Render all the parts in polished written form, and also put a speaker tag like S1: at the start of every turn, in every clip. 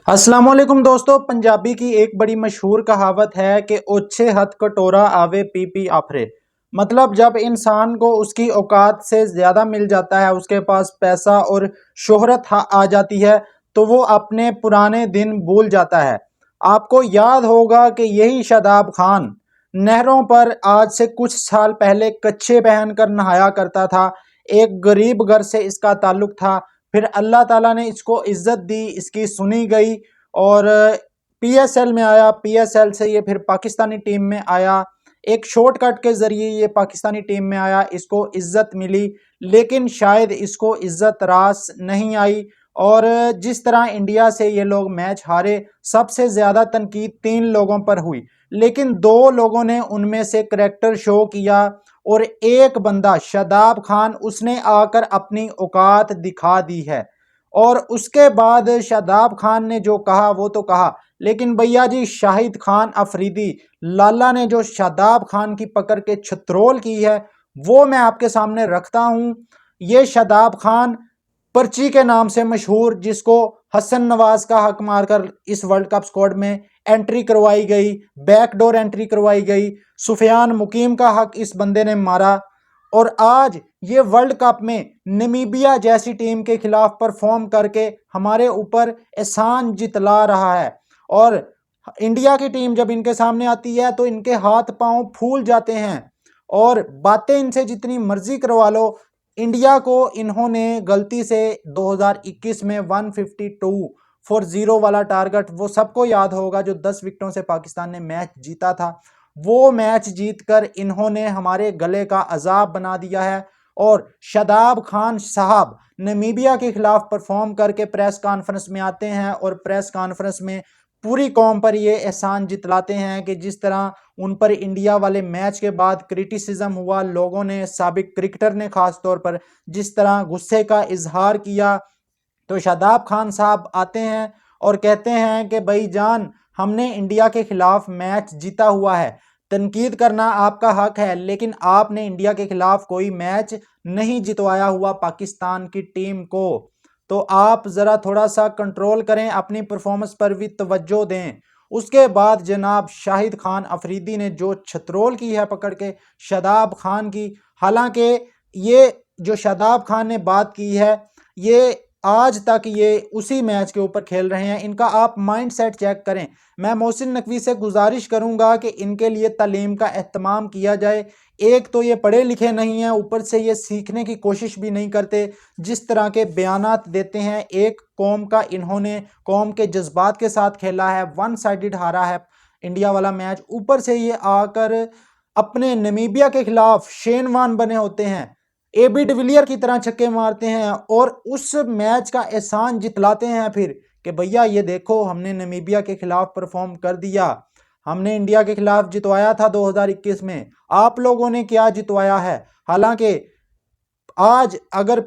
S1: अस्सलाम वालेकुम दोस्तों। पंजाबी की एक बड़ी मशहूर कहावत है कि ओछे हथ कटोरा आवे पी पी आफरे। मतलब जब इंसान को उसकी औकात से ज़्यादा मिल जाता है, उसके पास पैसा और शोहरत आ जाती है, तो वो अपने पुराने दिन भूल जाता है। आपको याद होगा कि यही शादाब खान नहरों पर आज से कुछ साल पहले कच्छे पहनकर नहाया करता था। एक गरीब घर से इसका ताल्लुक था। फिर अल्लाह ताला ने इसको इज्जत दी, इसकी सुनी गई और पीएसएल में आया। पीएसएल से ये फिर पाकिस्तानी टीम में आया। एक शॉर्टकट के जरिए ये पाकिस्तानी टीम में आया, इसको इज्जत मिली, लेकिन शायद इसको इज्जत रास नहीं आई। और जिस तरह इंडिया से ये लोग मैच हारे, सबसे ज्यादा तनकीद 3 लोगों पर हुई, लेकिन 2 लोगों ने उनमें से करैक्टर शो किया और एक बंदा शादाब खान, उसने आकर अपनी औकात दिखा दी है। और उसके बाद शादाब खान ने जो कहा वो तो कहा, लेकिन भैया जी शाहिद खान अफरीदी लाला ने जो शादाब खान की पकड़ के छत्रोल की है वो मैं आपके सामने रखता हूं। ये शादाब खान पर्ची के नाम से मशहूर, जिसको हसन नवाज का हक मारकर इस वर्ल्ड कप स्क्वाड में एंट्री करवाई गई, बैकडोर एंट्री करवाई गई, सुफियान मुकीम का हक इस बंदे ने मारा। और आज ये वर्ल्ड कप में नमीबिया जैसी टीम के खिलाफ परफॉर्म करके हमारे ऊपर एहसान जितला रहा है। और इंडिया की टीम जब इनके सामने आती है तो इनके हाथ पांव फूल जाते हैं। और बातें इनसे जितनी मर्जी करवा लो, इंडिया को इन्होंने गलती से 2021 में 152 फॉर 0 वाला टारगेट, वो सबको याद होगा, जो 10 विकेटों से पाकिस्तान ने मैच जीता था, वो मैच जीतकर इन्होंने हमारे गले का अजाब बना दिया है। और शादाब खान साहब नमीबिया के खिलाफ परफॉर्म करके प्रेस कॉन्फ्रेंस में आते हैं और प्रेस कॉन्फ्रेंस में पूरी कौम पर ये एहसान जितलाते हैं कि जिस तरह उन पर इंडिया वाले मैच के बाद क्रिटिसिज्म हुआ, लोगों ने, साबिक क्रिकेटर ने खास तौर पर जिस तरह गुस्से का इजहार किया, तो शादाब खान साहब आते हैं और कहते हैं कि भाई जान, हमने इंडिया के खिलाफ मैच जीता हुआ है, तनकीद करना आपका हक है, लेकिन आपने इंडिया के खिलाफ कोई मैच नहीं जितवाया हुआ पाकिस्तान की टीम को। तो आप ज़रा थोड़ा सा कंट्रोल करें, अपनी परफॉर्मेंस पर भी तवज्जो दें। उसके बाद जनाब शाहिद खान अफरीदी ने जो छत्रोल की है पकड़ के शादाब खान की, हालांकि ये जो शादाब खान ने बात की है, ये आज तक ये उसी मैच के ऊपर खेल रहे हैं। इनका आप माइंड सेट चेक करें। मैं मोहसिन नकवी से गुजारिश करूंगा कि इनके लिए तालीम का एहतमाम किया जाए। एक तो ये पढ़े लिखे नहीं हैं, ऊपर से ये सीखने की कोशिश भी नहीं करते। जिस तरह के बयानात देते हैं, एक कौम का इन्होंने कौम के जज्बात के साथ खेला है, वन साइडेड हारा है इंडिया वाला मैच। ऊपर से ये आकर अपने नमीबिया के खिलाफ शेन वार्न बने होते हैं, एबी डिविलियर की तरह छक्के मारते हैं और उस मैच का एहसान जितलाते हैं फिर कि भैया ये देखो, हमने नमीबिया के खिलाफ परफॉर्म कर दिया, हमने इंडिया के खिलाफ जितवाया था 2021 में, आप लोगों ने क्या जितवाया है। हालांकि आज अगर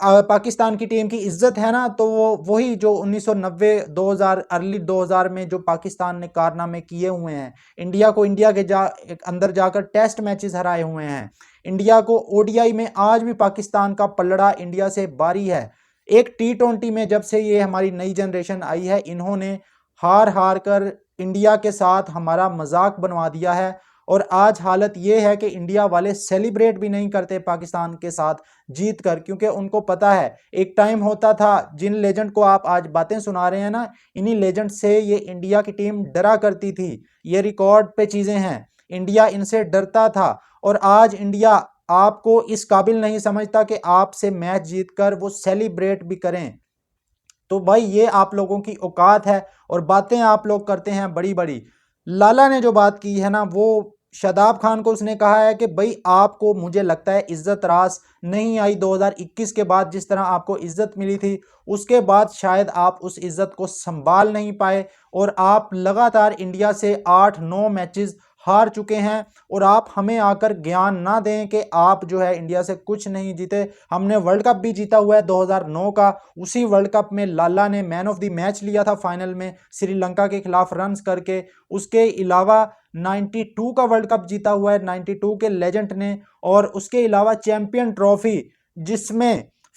S1: पाकिस्तान की टीम की इज्जत है ना, तो वो वही जो 1990 2000 अर्ली 2000 में जो पाकिस्तान ने कारनामे किए हुए हैं, इंडिया को इंडिया के अंदर जाकर टेस्ट मैचेस हराए हुए हैं, इंडिया को ओडीआई में आज भी पाकिस्तान का पलड़ा इंडिया से बारी है। एक T20 में जब से ये हमारी नई जनरेशन आई है, इन्होंने हार हार कर इंडिया के साथ हमारा मजाक बनवा दिया है। और आज हालत ये है कि इंडिया वाले सेलिब्रेट भी नहीं करते पाकिस्तान के साथ जीत कर, क्योंकि उनको पता है एक टाइम होता था, जिन लेजेंड को आप आज बातें सुना रहे हैं ना, इन्हीं लेजेंड से ये इंडिया की टीम डरा करती थी। ये रिकॉर्ड पे चीजें हैं, इंडिया इनसे डरता था। और आज इंडिया आपको इस काबिल नहीं समझता कि आपसे मैच जीतकर वो सेलिब्रेट भी करें। तो भाई ये आप लोगों की औकात है और बातें आप लोग करते हैं बड़ी बड़ी। लाला ने जो बात की है ना, वो शादाब खान को उसने कहा है कि भाई आपको, मुझे लगता है, इज्जत रास नहीं आई 2021 के बाद। जिस तरह आपको इज्जत मिली थी, उसके बाद शायद आप उस इज्जत को संभाल नहीं पाए और आप लगातार इंडिया से 8-9 मैचेस हार चुके हैं। और आप हमें आकर ज्ञान ना दें कि आप जो है इंडिया से कुछ नहीं जीते। हमने वर्ल्ड कप भी जीता हुआ है 2009 का, उसी वर्ल्ड कप में लाला ने मैन ऑफ द मैच लिया था फाइनल में श्रीलंका के खिलाफ रन्स करके। उसके अलावा 92 का वर्ल्ड कप जीता हुआ है 92 के लेजेंड ने। और उसके अलावा चैंपियन ट्रॉफी, जिसमें